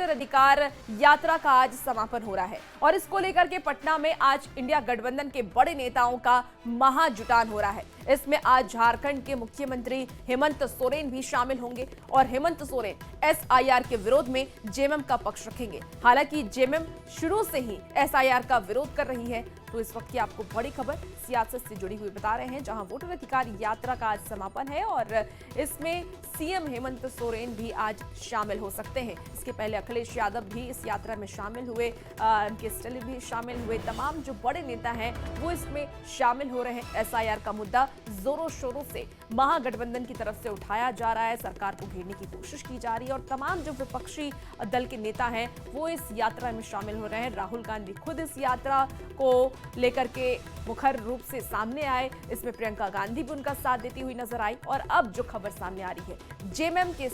Voter अधिकार यात्रा का आज समापन हो रहा है और इसको लेकर के पटना में आज इंडिया गठबंधन के बड़े नेताओं का महाजुटान हो रहा है। इसमें आज झारखंड के मुख्यमंत्री हेमंत सोरेन भी शामिल होंगे और हेमंत सोरेन एसआईआर के विरोध में जेएमएम का पक्ष रखेंगे। हालांकि जेएमएम शुरू से ही एसआईआर का विरोध कर रही है। तो इस वक्त की आपको बड़ी खबर सियासत से जुड़ी हुई बता रहे हैं, जहां वोटर अधिकार यात्रा का आज समापन है और इसमें सीएम हेमंत सोरेन भी आज शामिल हो सकते हैं। इसके पहले अखिलेश यादव भी इस यात्रा में शामिल हुए, उनके स्टैलिन भी शामिल हुए। तमाम जो बड़े नेता हैं वो इसमें शामिल हो रहे हैं। एसआईआर का मुद्दा जोरों शोरों से महागठबंधन की तरफ से उठाया जा रहा है, सरकार को घेरने की कोशिश की जा रही है और तमाम जो विपक्षी दल के नेता हैं वो इस यात्रा में शामिल हो रहे हैं। राहुल गांधी खुद इस यात्रा को लेकर के मुखर रूप से सामने आए। इसमें प्रियंका गांधी भी उनका साथ देती हुई नजर आई और अब जो खबर सामने आ रही है, जेएमएम के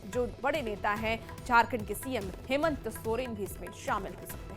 जो बड़े नेता हैं, झारखंड के सीएम हेमंत सोरेन भी इसमें शामिल हो सकते हैं।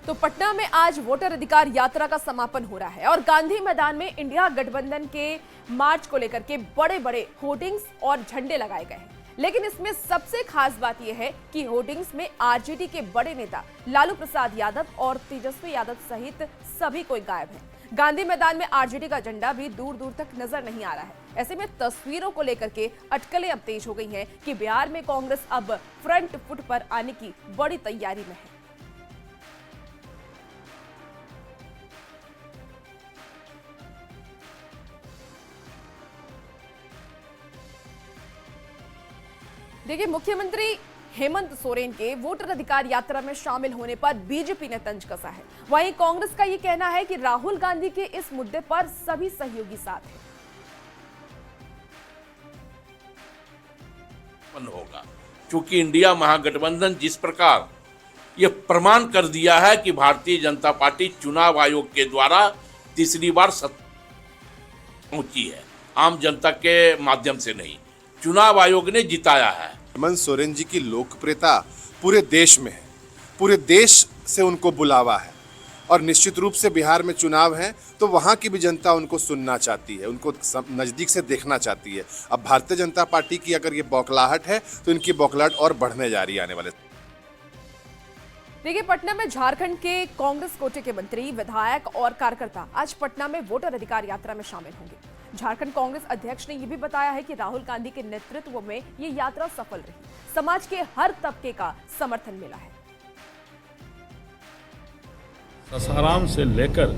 तो पटना में आज वोटर अधिकार यात्रा का समापन हो रहा है और गांधी मैदान में इंडिया गठबंधन के मार्च को लेकर के बड़े बड़े होर्डिंग्स और झंडे लगाए गए हैं। लेकिन इसमें सबसे खास बात यह है कि होर्डिंग्स में आरजेडी के बड़े नेता लालू प्रसाद यादव और तेजस्वी यादव सहित सभी कोई गायब है। गांधी मैदान में आरजेडी का झंडा भी दूर दूर तक नजर नहीं आ रहा है। ऐसे में तस्वीरों को लेकर के अटकलें अब तेज हो गई हैं कि बिहार में कांग्रेस अब फ्रंट फुट पर आने की बड़ी तैयारी में है। देखिए, मुख्यमंत्री हेमंत सोरेन के वोटर अधिकार यात्रा में शामिल होने पर बीजेपी ने तंज कसा है। वहीं कांग्रेस का यह कहना है कि राहुल गांधी के इस मुद्दे पर सभी सहयोगी साथ हैं। होगा क्योंकि इंडिया महागठबंधन जिस प्रकार यह प्रमाण कर दिया है कि भारतीय जनता पार्टी चुनाव आयोग के द्वारा तीसरी बार पहुंची है, आम जनता के माध्यम से नहीं, चुनाव आयोग ने जिताया है। हेमंत सोरेन जी की लोकप्रियता पूरे देश में है, पूरे देश से उनको बुलावा है और निश्चित रूप से बिहार में चुनाव है तो वहां की भी जनता उनको सुनना चाहती है, उनको नजदीक से देखना चाहती है। अब भारतीय जनता पार्टी की अगर ये बौखलाहट है तो इनकी बौखलाहट और बढ़ने जा रही है आने वाले। देखिए, पटना में झारखंड के कांग्रेस कोटे के मंत्री, विधायक और कार्यकर्ता आज पटना में वोटर अधिकार यात्रा में शामिल होंगे। झारखंड कांग्रेस अध्यक्ष ने यह भी बताया है कि राहुल गांधी के नेतृत्व में यह यात्रा सफल रही, समाज के हर तबके का समर्थन मिला है। सासाराम से लेकर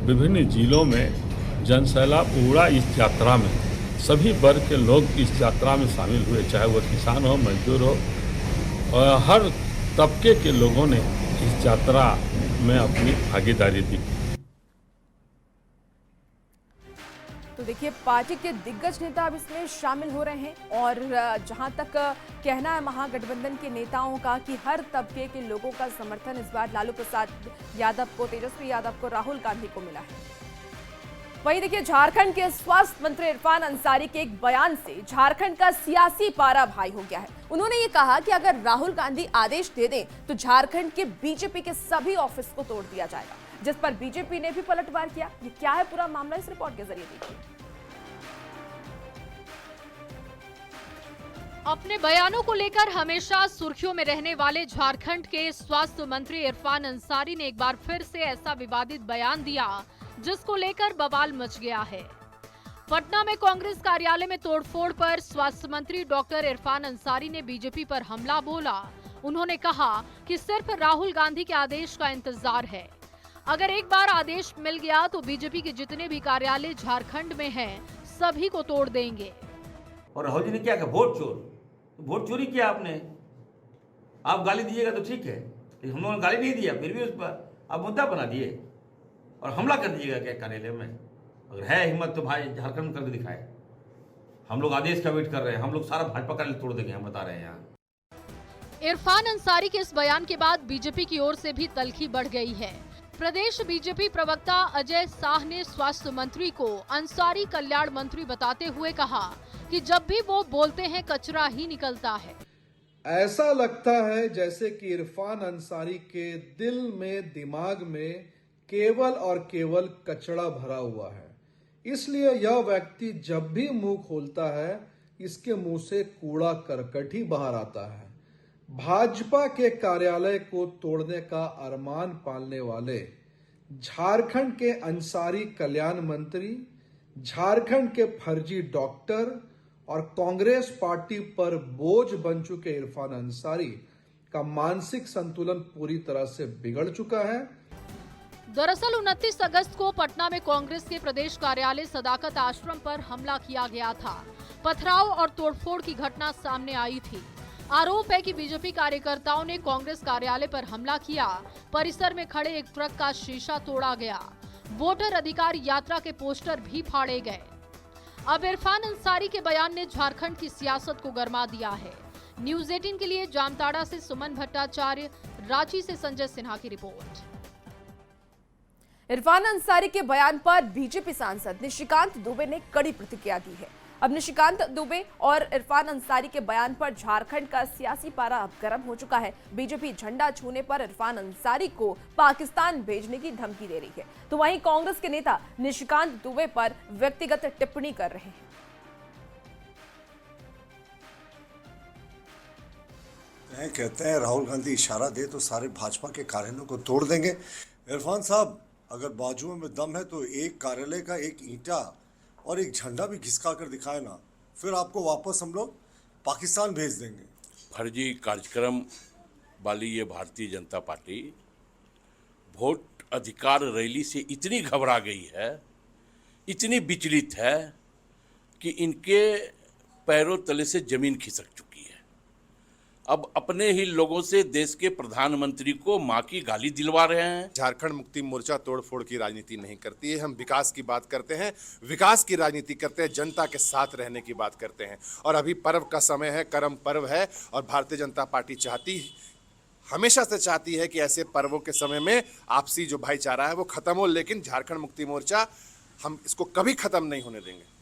विभिन्न जिलों में जनसैलाब उमड़ा इस यात्रा में। सभी वर्ग के लोग इस यात्रा में शामिल हुए, चाहे वो किसान हो, मजदूर हो, और हर तबके के लोगों ने इस यात्रा में अपनी भागीदारी दी। तो देखिए, पार्टी के दिग्गज नेता अब इसमें शामिल हो रहे हैं और जहां तक कहना है महागठबंधन के नेताओं का कि हर तबके के लोगों का समर्थन इस बार लालू प्रसाद यादव को, तेजस्वी यादव को, राहुल गांधी को मिला है। वहीं देखिए, झारखंड के स्वास्थ्य मंत्री इरफान अंसारी के एक बयान से झारखंड का सियासी पारा भारी हो गया है। उन्होंने ये कहा कि अगर राहुल गांधी आदेश दे दें तो झारखंड के बीजेपी के सभी ऑफिस को तोड़ दिया जाएगा, जिस पर बीजेपी ने भी पलटवार किया। ये क्या है पूरा मामला, इस रिपोर्ट के जरिए देखिए। अपने बयानों को लेकर हमेशा सुर्खियों में रहने वाले झारखंड के स्वास्थ्य मंत्री इरफान अंसारी ने एक बार फिर से ऐसा विवादित बयान दिया जिसको लेकर बवाल मच गया है। पटना में कांग्रेस कार्यालय में तोड़फोड़ पर स्वास्थ्य मंत्री डॉक्टर इरफान अंसारी ने बीजेपी पर हमला बोला। उन्होंने कहा कि सिर्फ राहुल गांधी के आदेश का इंतजार है। अगर एक बार आदेश मिल गया तो बीजेपी के जितने भी कार्यालय झारखंड में हैं, सभी को तोड़ देंगे। और राहुल जी ने क्या कहा? वोट चोर। तो वोट चोरी किया आपने, आप गाली दीजिएगा तो ठीक है, हम लोगों ने गाली नहीं दिया, फिर भी उस पर आप मुद्दा बना दिए और हमला कर दीजिएगा क्या कार्यालय में? अगर है हिम्मत तो भाई झारखंड में करके दिखाए। हम लोग आदेश का वेट कर रहे हैं, हम लोग सारा भाजपा कार्यालय तोड़ देंगे, हम बता रहे हैं यहाँ। इरफान अंसारी के इस बयान के बाद बीजेपी की ओर से भी तल्खी बढ़ गई है। प्रदेश बीजेपी प्रवक्ता अजय शाह ने स्वास्थ्य मंत्री को अंसारी कल्याण मंत्री बताते हुए कहा कि जब भी वो बोलते हैं कचरा ही निकलता है। ऐसा लगता है जैसे कि इरफान अंसारी के दिल में, दिमाग में केवल और केवल कचरा भरा हुआ है। इसलिए यह व्यक्ति जब भी मुंह खोलता है, इसके मुंह से कूड़ा करकट ही बाहर आता है। भाजपा के कार्यालय को तोड़ने का अरमान पालने वाले झारखंड के अंसारी कल्याण मंत्री, झारखंड के फर्जी डॉक्टर और कांग्रेस पार्टी पर बोझ बन चुके इरफान अंसारी का मानसिक संतुलन पूरी तरह से बिगड़ चुका है। दरअसल 29 अगस्त को पटना में कांग्रेस के प्रदेश कार्यालय सदाकत आश्रम पर हमला किया गया था। पथराव और तोड़फोड़ की घटना सामने आई थी। आरोप है कि बीजेपी कार्यकर्ताओं ने कांग्रेस कार्यालय पर हमला किया। परिसर में खड़े एक ट्रक का शीशा तोड़ा गया। वोटर अधिकार यात्रा के पोस्टर भी फाड़े गए। अब इरफान अंसारी के बयान ने झारखंड की सियासत को गरमा दिया है। न्यूज़ 18 के लिए जामताड़ा से सुमन भट्टाचार्य, रांची से संजय सिन्हा की रिपोर्ट। इरफान अंसारी के बयान पर बीजेपी सांसद निशिकांत दुबे ने कड़ी प्रतिक्रिया दी है। अब निशिकांत दुबे और इरफान अंसारी के बयान पर झारखंड का सियासी पारा अब गर्म हो चुका है। बीजेपी झंडा छूने पर इरफान अंसारी को पाकिस्तान भेजने की धमकी दे रही है, तो वहीं कांग्रेस के नेता निशिकांत दुबे पर व्यक्तिगत टिप्पणी कर रहे हैं। कहते हैं राहुल गांधी इशारा दे तो सारे भाजपा के कार्यालयों को तोड़ देंगे। इरफान साहब, अगर बाजुओं में दम है तो एक कार्यालय का एक ईंटा और एक झंडा भी घिसका कर दिखाए ना, फिर आपको वापस हम लोग पाकिस्तान भेज देंगे। फर्जी कार्यक्रम वाली ये भारतीय जनता पार्टी वोट अधिकार रैली से इतनी घबरा गई है, इतनी विचलित है कि इनके पैरों तले से जमीन खिसक चुकी है। अब अपने ही लोगों से देश के प्रधानमंत्री को मां की गाली दिलवा रहे हैं। झारखंड मुक्ति मोर्चा तोड़फोड़ की राजनीति नहीं करती है। हम विकास की बात करते हैं, विकास की राजनीति करते हैं, जनता के साथ रहने की बात करते हैं। और अभी पर्व का समय है, करम पर्व है, और भारतीय जनता पार्टी हमेशा से चाहती है कि ऐसे पर्वों के समय में आपसी जो भाईचारा है वो खत्म हो, लेकिन झारखंड मुक्ति मोर्चा हम इसको कभी खत्म नहीं होने देंगे।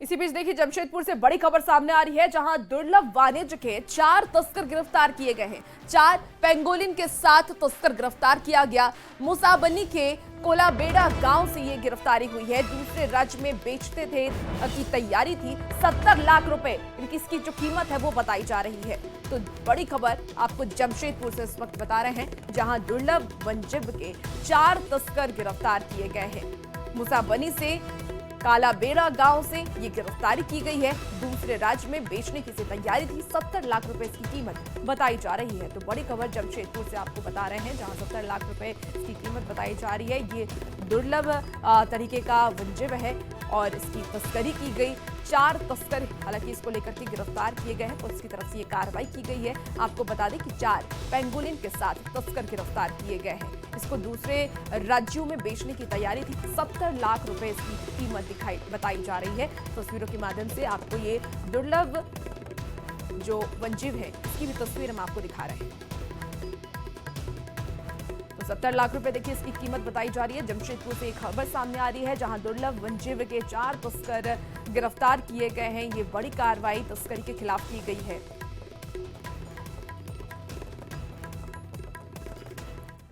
इसी बीच देखिए, जमशेदपुर से बड़ी खबर सामने आ रही है, जहां दुर्लभ वाणिज्य के 4 तस्कर गिरफ्तार किए गए हैं। 4 पेंगोलिन के साथ तस्कर गिरफ्तार किया गया। मुसाबनी के कोलाबेड़ा गांव से ये गिरफ्तारी हुई है। दूसरे राज्य में बेचते थे की तैयारी थी। 70 लाख रुपए इसकी जो कीमत है वो बताई जा रही है। तो बड़ी खबर आपको जमशेदपुर से इस वक्त बता रहे हैं, जहां दुर्लभ वनजीव के 4 तस्कर गिरफ्तार किए गए हैं। मुसाबनी से कालाबेड़ा गांव से ये गिरफ्तारी की गई है। दूसरे राज्य में बेचने की तैयारी थी। 70 लाख रुपए इसकी कीमत बताई जा रही है। तो बड़ी खबर जमशेदपुर से आपको बता रहे हैं, जहां 70 लाख रुपए इसकी कीमत बताई जा रही है। ये दुर्लभ तरीके का वनजीव है और इसकी तस्करी की गई। 4 तस्कर हालांकि इसको लेकर के गिरफ्तार किए गए हैं, पुलिस की तरफ से ये कार्रवाई की गई है। आपको बता दें कि 4 पेंगोलिन के साथ तस्कर गिरफ्तार किए गए हैं। इसको दूसरे राज्यों में बेचने की तैयारी थी। 70 लाख रुपए इसकी कीमत बताई जा रही है। तस्वीरों के माध्यम से आपको ये दुर्लभ जो वनजीव है इसकी भी तस्वीर हम आपको दिखा रहे हैं। 70 लाख रुपए देखिए इसकी कीमत बताई जा रही है। जमशेदपुर से एक खबर सामने आ रही है, जहां दुर्लभ वनजीव के 4 तस्कर गिरफ्तार किए गए हैं। ये बड़ी कार्रवाई तस्करी के खिलाफ की गई है।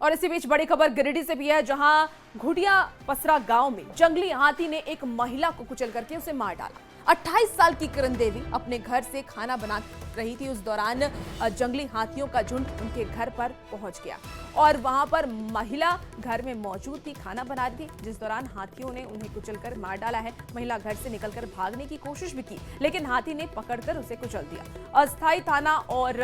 और इसी बीच बड़ी खबर गिरिडीह से भी है, जहां घुटिया पसरा गांव में जंगली हाथी ने एक महिला को कुचल करके उसे मार डाला। 28 साल की किरण देवी अपने घर से खाना बना रही थी। उस दौरान जंगली हाथियों का झुंड उनके घर पर पहुंच गया और वहां पर महिला घर में मौजूद थी, खाना बना रही थी, जिस दौरान हाथियों ने उन्हें कुचलकर मार डाला है। महिला घर से निकलकर भागने की कोशिश भी की, लेकिन हाथी ने पकड़कर उसे कुचल दिया। अस्थायी थाना और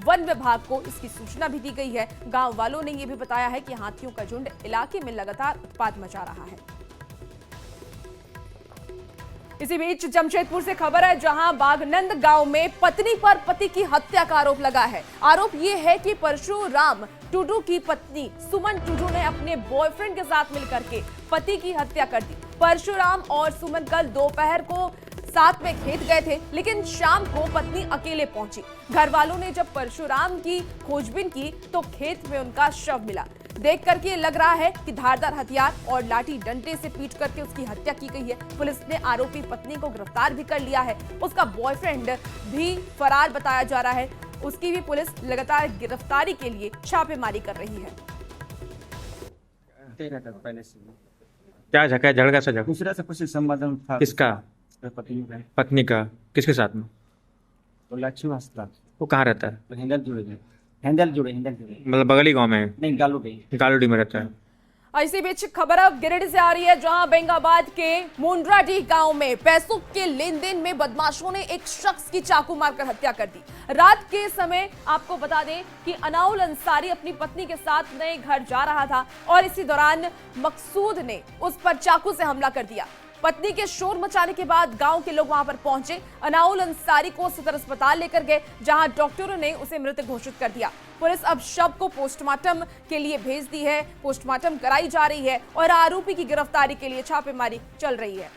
वन विभाग को इसकी सूचना भी दी गई है। गांव वालों ने यह भी बताया है कि हाथियों का झुंड इलाके में लगातार उत्पात मचा रहा है। इसी बीच जमशेदपुर से खबर है, जहां बागनंद गांव में पत्नी पर पति की हत्या का आरोप लगा है। आरोप ये है कि परशुराम टुडू की पत्नी सुमन टुडू ने अपने बॉयफ्रेंड के साथ मिलकर के पति की हत्या कर दी। परशुराम और सुमन कल दोपहर को साथ में खेत गए थे, लेकिन शाम को पत्नी अकेले पहुंची। घर वालों ने जब परशुराम की खोजबीन की तो खेत में उनका शव मिला। देख करके लग रहा है कि धारदार हथियार और लाठी डंडे से पीट करके उसकी हत्या की गई है। पुलिस ने आरोपी पत्नी को गिरफ्तार भी कर लिया है। उसका बॉयफ्रेंड भी फरार बताया जा रहा है। उसकी भी पुलिस लगातार गिरफ्तारी के लिए छापेमारी कर रही है। पहले से क्या झका झगड़ा सा झगड़ा दूसरा से कुछ संबंध था। किसका? पत्नी का। किसके साथ में? तो लक्ष्मी हंसता वो कहाँ रहता है? तो हैंडल जुड़े मतलब बगली गांव में? नहीं, गालूडी में रहता है। इसी बीच खबर अब गिरिडीह से आ रही है, जहां बेंगाबाद के मुंड्राडीह गांव में पैसों के लेन देन में बदमाशों ने एक शख्स की चाकू मारकर हत्या कर दी। रात के समय आपको बता दें कि अनाउल अंसारी अपनी पत्नी के साथ नए घर जा रहा था और इसी दौरान मकसूद ने उस पर चाकू से हमला कर दिया। पत्नी के शोर मचाने के बाद गांव के लोग वहां पर पहुंचे। अनाउल अंसारी को सदर अस्पताल लेकर गए, जहां डॉक्टरों ने उसे मृत घोषित कर दिया। पुलिस अब शव को पोस्टमार्टम के लिए भेज दी है, पोस्टमार्टम कराई जा रही है और आरोपी की गिरफ्तारी के लिए छापेमारी चल रही है।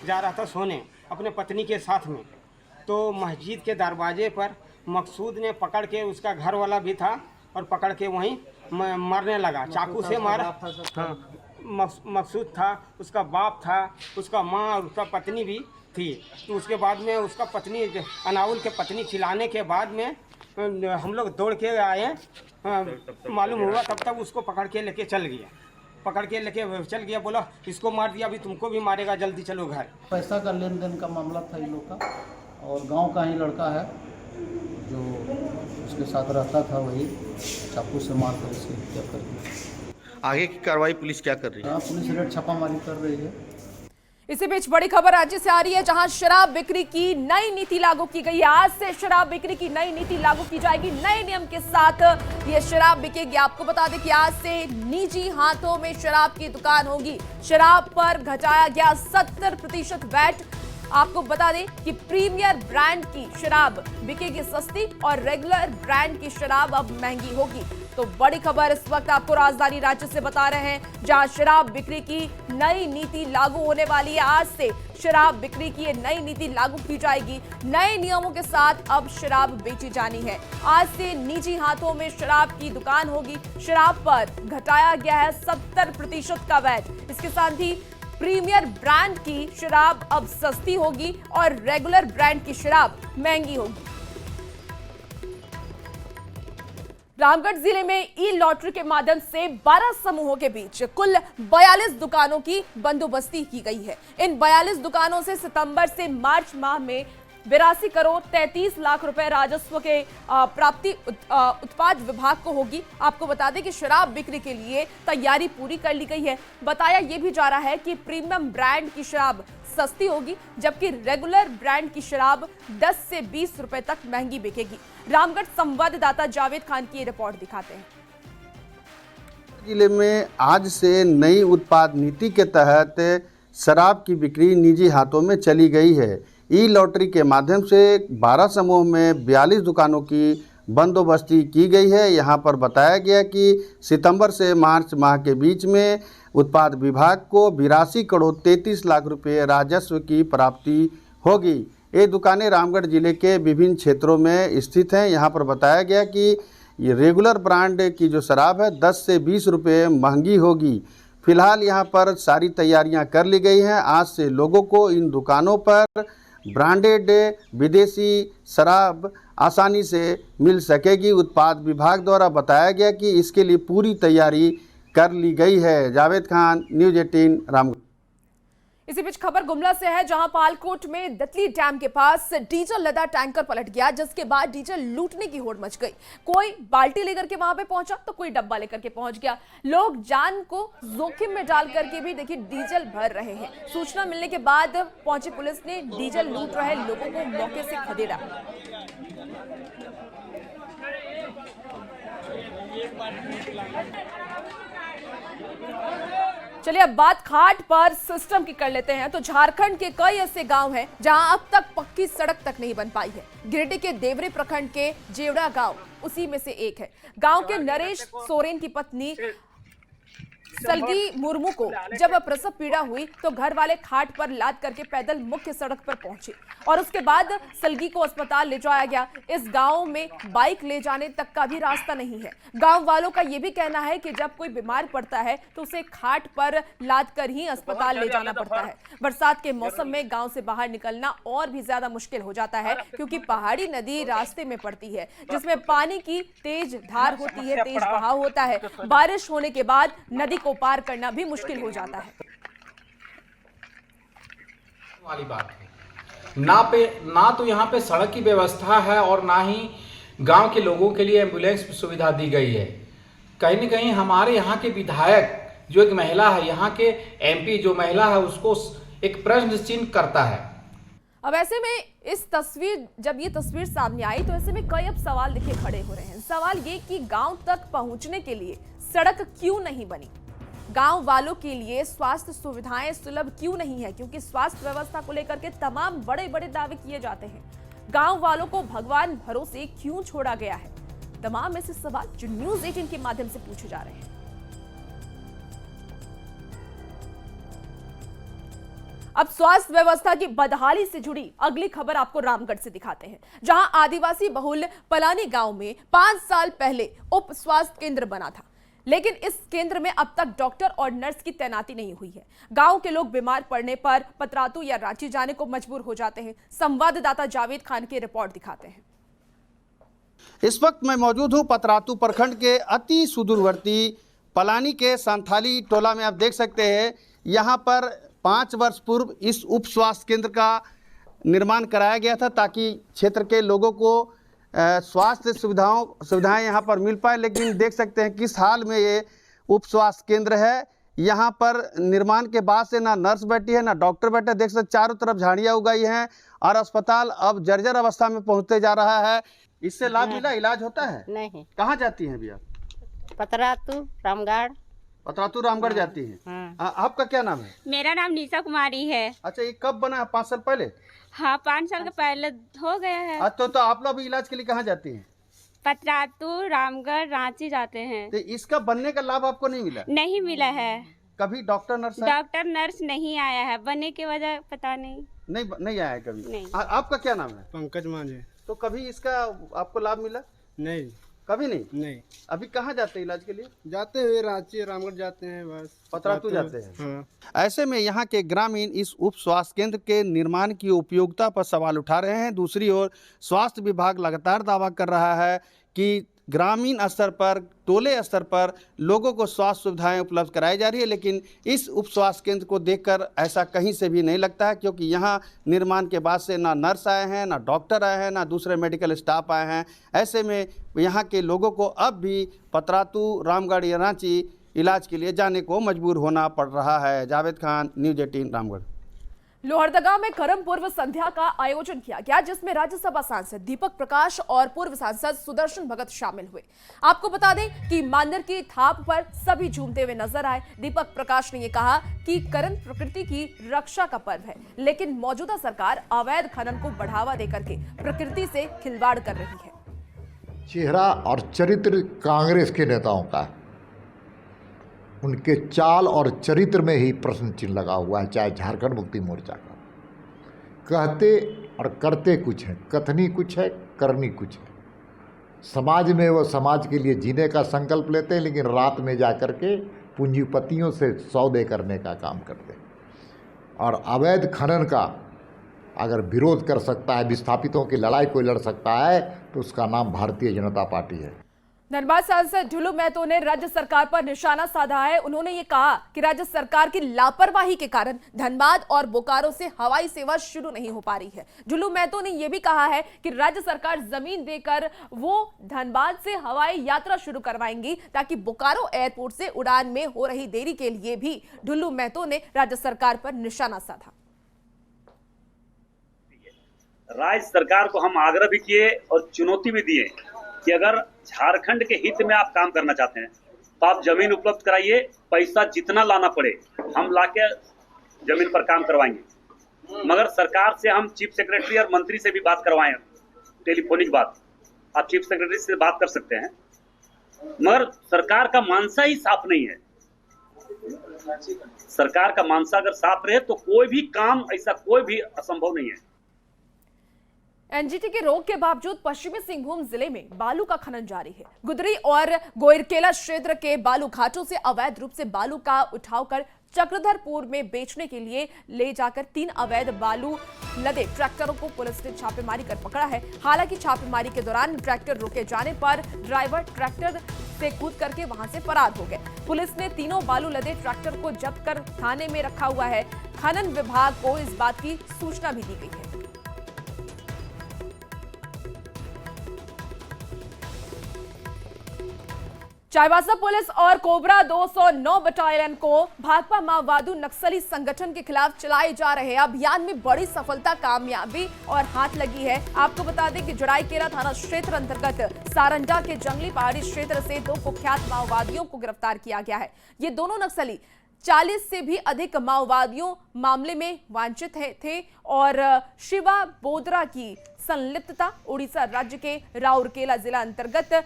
जा रहा था सोने अपने पत्नी के साथ में, तो मस्जिद के दरवाजे पर मकसूद ने पकड़ के, उसका घर वाला भी था और पकड़ के वहीं मारने लगा, चाकू से मारा। हाँ, मकसूद था, उसका बाप था, उसका माँ और उसका पत्नी भी थी। तो उसके बाद में उसका पत्नी, अनाउल के पत्नी चिल्लाने के बाद में हम लोग दौड़ के आए, मालूम हुआ तब तक उसको पकड़ के लेके चल गया, बोला इसको मार दिया, अभी तुमको भी मारेगा, जल्दी चलो घर। पैसा का लेन देन का मामला था इन लोग का, और गांव का ही लड़का है जो उसके साथ रहता था, वही चाकू से मारकर उसकी हत्या कर दी। आगे की कार्रवाई पुलिस क्या कर रही है? पुलिस रेड छापामारी कर रही है। इसी बीच बड़ी खबर राज्य से आ रही है, जहां शराब बिक्री की नई नीति लागू की गई है। आज से शराब बिक्री की नई नीति लागू की जाएगी। नए नियम के साथ ये शराब बिकेगी। आपको बता दें कि आज से निजी हाथों में शराब की दुकान होगी। शराब पर घटाया गया 70% वैट। आपको बता दें कि प्रीमियर ब्रांड की शराब बिकेगी सस्ती और रेगुलर ब्रांड की शराब अब महंगी होगी। तो बड़ी खबर इस वक्त आपको राजधानी राज्य से बता रहे हैं, जहां शराब बिक्री की नई नीति लागू होने वाली है। आज से शराब बिक्री की ये नई नीति लागू की जाएगी। नए नियमों के साथ अब शराब बेची जानी है। आज से निजी हाथों में शराब की दुकान होगी। शराब पर घटाया गया है 70% का वैट। इसके साथ ही प्रीमियर ब्रांड की शराब अब सस्ती होगी और रेगुलर ब्रांड की शराब महंगी होगी। रामगढ़ जिले में ई लॉटरी के माध्यम से 12 समूहों के बीच कुल 42 दुकानों की बंदोबस्ती की गई है। इन 42 दुकानों से सितंबर से मार्च माह में 82 करोड़ 33 लाख रुपए राजस्व के प्राप्ति उत्पाद विभाग को होगी। आपको बता दें कि शराब बिक्री के लिए तैयारी पूरी कर ली गई है। बताया यह भी जा रहा है कि प्रीमियम ब्रांड की शराब सस्ती होगी, जबकि रेगुलर ब्रांड की शराब 10 से 20 रुपए तक महंगी बिकेगी। रामगढ़ संवाददाता जावेद खान की रिपोर्ट दिखाते हैं। जिले में आज से नई उत्पाद नीति के तहत शराब की बिक्री निजी हाथों में चली गई है। ई लॉटरी के माध्यम से 12 समूह में 42 दुकानों की बंदोबस्ती की गई है। यहाँ पर बताया गया कि सितंबर से मार्च माह के बीच में उत्पाद विभाग को 82 करोड़ 33 लाख रुपए राजस्व की प्राप्ति होगी। ये दुकानें रामगढ़ जिले के विभिन्न क्षेत्रों में स्थित हैं। यहाँ पर बताया गया कि ये रेगुलर ब्रांड की जो शराब है 10 से 20 रुपये महंगी होगी। फिलहाल यहाँ पर सारी तैयारियाँ कर ली गई हैं। आज से लोगों को इन दुकानों पर ब्रांडेड विदेशी शराब आसानी से मिल सकेगी। उत्पाद विभाग द्वारा बताया गया कि इसके लिए पूरी तैयारी कर ली गई है। जावेद खान, न्यूज़ 18 रामगढ़। इसी बीच खबर गुमला से है, जहां पालकोट में दतली डैम के पास डीजल लदा टैंकर पलट गया, जिसके बाद डीजल लूटने की होड़ मच गई। कोई बाल्टी लेकर के वहां पे पहुंचा तो कोई डब्बा लेकर के पहुंच गया। लोग जान को जोखिम में डाल करके भी देखिए डीजल भर रहे हैं। सूचना मिलने के बाद पहुंची पुलिस ने डीजल लूट रहे लोगों को मौके से खदेड़ा। चलिए अब बात घाट पर सिस्टम की कर लेते हैं। तो झारखंड के कई ऐसे गांव हैं जहां अब तक पक्की सड़क तक नहीं बन पाई है। गिरिडीह के देवरी प्रखंड के जेवड़ा गांव उसी में से एक है। गांव के नरेश सोरेन की पत्नी सलगी मुर्मू को जब प्रसव पीड़ा हुई तो घर वाले खाट पर लाद करके पैदल मुख्य सड़क पर पहुंचे और उसके बाद सलगी को अस्पताल ले जाया गया। इस गांव में बाइक ले जाने तक का भी रास्ता नहीं है। गांव वालों का यह भी कहना है कि जब कोई बीमार पड़ता है तो उसे खाट पर लाद कर ही अस्पताल ले जाना पड़ता है। बरसात के मौसम में गांव से बाहर निकलना और भी ज्यादा मुश्किल हो जाता है क्योंकि पहाड़ी नदी रास्ते में पड़ती है जिसमें पानी की तेज धार होती है, तेज बहाव होता है। बारिश होने के बाद नदी को पार करना भी मुश्किल हो जाता है। वाली बात है ना तो यहाँ पे सड़क की व्यवस्था है और ना ही गांव के लोगों के लिए एम्बुलेंस सुविधा दी गई है। कहीं न कहीं हमारे यहाँ के विधायक जो एक महिला है, यहाँ के एमपी जो महिला है, उसको एक प्रश्न चिन्ह करता है। अब ऐसे में जब ये तस्वीर सामने आई तो ऐसे में कई अब सवाल दिखे खड़े हो रहे हैं। सवाल ये कि गांव तक पहुंचने के लिए सड़क क्यों नहीं बनी, गांव वालों के लिए स्वास्थ्य सुविधाएं सुलभ क्यों नहीं है, क्योंकि स्वास्थ्य व्यवस्था को लेकर के तमाम बड़े बड़े दावे किए जाते हैं। गांव वालों को भगवान भरोसे क्यों छोड़ा गया है, तमाम ऐसे सवाल जो न्यूज़ 18 के माध्यम से पूछे जा रहे हैं। अब स्वास्थ्य व्यवस्था की बदहाली से जुड़ी अगली खबर आपको रामगढ़ से दिखाते हैं, जहां आदिवासी बहुल पलानी गांव में 5 साल पहले उप स्वास्थ्य केंद्र बना था, लेकिन इस केंद्र में अब तक डॉक्टर और नर्स की तैनाती नहीं हुई है। गांव के लोग बीमार पड़ने पर पतरातू या रांची जाने को मजबूर हो जाते हैं। संवाददाता जावेद खान की रिपोर्ट दिखाते हैं। इस वक्त मैं मौजूद हूं पतरातू प्रखंड के अति सुदूरवर्ती पलानी के संथाली टोला में। आप देख सकते हैं यहाँ पर 5 वर्ष पूर्व इस उप स्वास्थ्य केंद्र का निर्माण कराया गया था ताकि क्षेत्र के लोगों को स्वास्थ्य सुविधाएं यहाँ पर मिल पाए। लेकिन देख सकते हैं किस हाल में ये उप स्वास्थ्य केंद्र है। यहाँ पर निर्माण के बाद से ना नर्स बैठी है ना डॉक्टर बैठे। देख सकते चारों तरफ झाड़ियाँ उगाई हैं और अस्पताल अब जर्जर अवस्था में पहुँचते जा रहा है। इससे लाभ मिला, इलाज होता है? नहीं। कहाँ जाती हैं भैया? पतरातू रामगढ़। पतरातू रामगढ़ जाती है। हाँ। आपका क्या नाम है? मेरा नाम निशा कुमारी है। अच्छा, ये कब बना है? 5 साल पहले? हाँ, 5 साल के पहले हो गया है। अच्छा, तो आप लोग इलाज के लिए कहाँ जाती हैं? पतरातू रामगढ़ रांची जाते हैं। तो इसका बनने का लाभ आपको नहीं मिला? नहीं मिला है। कभी डॉक्टर नर्स नहीं आया है, बनने की वजह पता नहीं आया है कभी। नहीं। आपका क्या नाम है? पंकज मांझे। तो कभी इसका आपको लाभ मिला? नहीं, कभी नहीं। नहीं। अभी कहाँ जाते हैं इलाज के लिए? जाते हुए रांची रामगढ़ जाते हैं, बस पतरातू जाते हैं। हाँ। ऐसे में यहाँ के ग्रामीण इस उप स्वास्थ्य केंद्र के निर्माण की उपयोगिता पर सवाल उठा रहे हैं। दूसरी ओर स्वास्थ्य विभाग लगातार दावा कर रहा है कि ग्रामीण स्तर पर, टोले स्तर पर लोगों को स्वास्थ्य सुविधाएं उपलब्ध कराई जा रही है। लेकिन इस उप स्वास्थ्य केंद्र को देखकर ऐसा कहीं से भी नहीं लगता है, क्योंकि यहाँ निर्माण के बाद से ना नर्स आए हैं, ना डॉक्टर आए हैं, ना दूसरे मेडिकल स्टाफ आए हैं। ऐसे में यहाँ के लोगों को अब भी पतरातू, रामगढ़ या रांची इलाज के लिए जाने को मजबूर होना पड़ रहा है। जावेद खान, न्यूज़ 18 रामगढ़। लोहरदगा में करम पूर्व संध्या का आयोजन किया गया, जिसमें राज्यसभा सांसद दीपक प्रकाश और पूर्व सांसद सुदर्शन भगत शामिल हुए। आपको बता दें कि मांदर की थाप पर सभी झूमते हुए नजर आए। दीपक प्रकाश ने यह कहा कि करम प्रकृति की रक्षा का पर्व है, लेकिन मौजूदा सरकार अवैध खनन को बढ़ावा देकर के प्रकृति से खिलवाड़ कर रही है। चेहरा और चरित्र कांग्रेस के नेताओं का, उनके चाल और चरित्र में ही प्रश्न चिन्ह लगा हुआ है। चाहे झारखंड मुक्ति मोर्चा का, कहते और करते कुछ है, कथनी कुछ है, करनी कुछ है। समाज में वो समाज के लिए जीने का संकल्प लेते हैं, लेकिन रात में जा कर के पूंजीपतियों से सौदे करने का काम करते हैं। और अवैध खनन का अगर विरोध कर सकता है, विस्थापितों की लड़ाई कोई लड़ सकता है, तो उसका नाम भारतीय जनता पार्टी है। धनबाद सांसद ढुलू महतो ने राज्य सरकार पर निशाना साधा है। उन्होंने ये कहा कि राज्य सरकार की लापरवाही के कारण धनबाद और बोकारो से हवाई सेवा शुरू नहीं हो पा रही है। ढुलू महतो ने यह भी कहा है कि राज्य सरकार जमीन देकर वो धनबाद से हवाई यात्रा शुरू करवाएंगी, ताकि बोकारो एयरपोर्ट से उड़ान में हो रही देरी के लिए भी ढुलू महतो ने राज्य सरकार पर निशाना साधा। राज्य सरकार को हम आग्रह भी किए और चुनौती भी दिए कि अगर झारखंड के हित में आप काम करना चाहते हैं तो आप जमीन उपलब्ध कराइए, पैसा जितना लाना पड़े हम लाके जमीन पर काम करवाएंगे। मगर सरकार से हम चीफ सेक्रेटरी और मंत्री से भी बात करवाएं, टेलीफोनिक बात, आप चीफ सेक्रेटरी से बात कर सकते हैं, मगर सरकार का मानसा ही साफ नहीं है। सरकार का मानसा अगर साफ रहे तो कोई भी काम ऐसा कोई भी असंभव नहीं है। एनजीटी के रोक के बावजूद पश्चिमी सिंहभूम जिले में बालू का खनन जारी है। गुदरी और गोइरकेला क्षेत्र के बालू घाटों से अवैध रूप से बालू का उठाव कर चक्रधरपुर में बेचने के लिए ले जाकर 3 अवैध बालू लदे ट्रैक्टरों को पुलिस ने छापेमारी कर पकड़ा है। हालांकि छापेमारी के दौरान ट्रैक्टर रोके जाने पर ड्राइवर ट्रैक्टर से कूद करके वहां से फरार हो गए। पुलिस ने तीनों बालू लदे ट्रैक्टर को जब्त कर थाने में रखा हुआ है। खनन विभाग को इस बात की सूचना भी दी गई है। चाईबासा पुलिस और कोबरा 209 बटालियन को भाकपा माओवादी नक्सली संगठन के खिलाफ चलाए जा रहे अभियान में बड़ी सफलता, कामयाबी और हाथ लगी है। आपको बता दें कि जड़ाईकेला थाना क्षेत्र अंतर्गत सारंडा के जंगली पहाड़ी क्षेत्र से 2 कुख्यात माओवादियों को गिरफ्तार किया गया है। ये दोनों नक्सली 40 से भी अधिक माओवादियों मामले में वांछित थे और शिवा बोदरा की संलिप्तता उड़ीसा राज्य के राउरकेला जिला अंतर्गत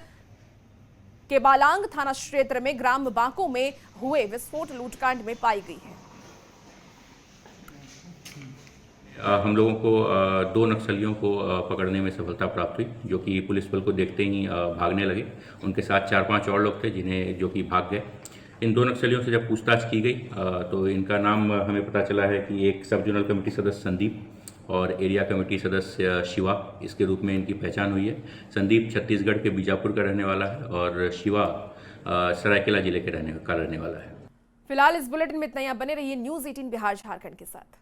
के बालांग थाना क्षेत्र में ग्राम बांको में हुए विस्फोट लूटकांड में पाई गई है। हम लोगों को 2 नक्सलियों को पकड़ने में सफलता प्राप्त हुई, जो कि पुलिस बल को देखते ही भागने लगे। उनके साथ 4-5 और लोग थे जो कि भाग गए। इन 2 नक्सलियों से जब पूछताछ की गई तो इनका नाम हमें पता चला है कि एक सब जोनल कमेटी सदस्य संदीप और एरिया कमेटी सदस्य शिवा, इसके रूप में इनकी पहचान हुई है। संदीप छत्तीसगढ़ के बीजापुर का रहने वाला है और शिवा सरायकेला जिले के रहने वाला है। फिलहाल इस बुलेटिन में इतना ही। बने रहिए न्यूज़ 18 बिहार झारखंड के साथ।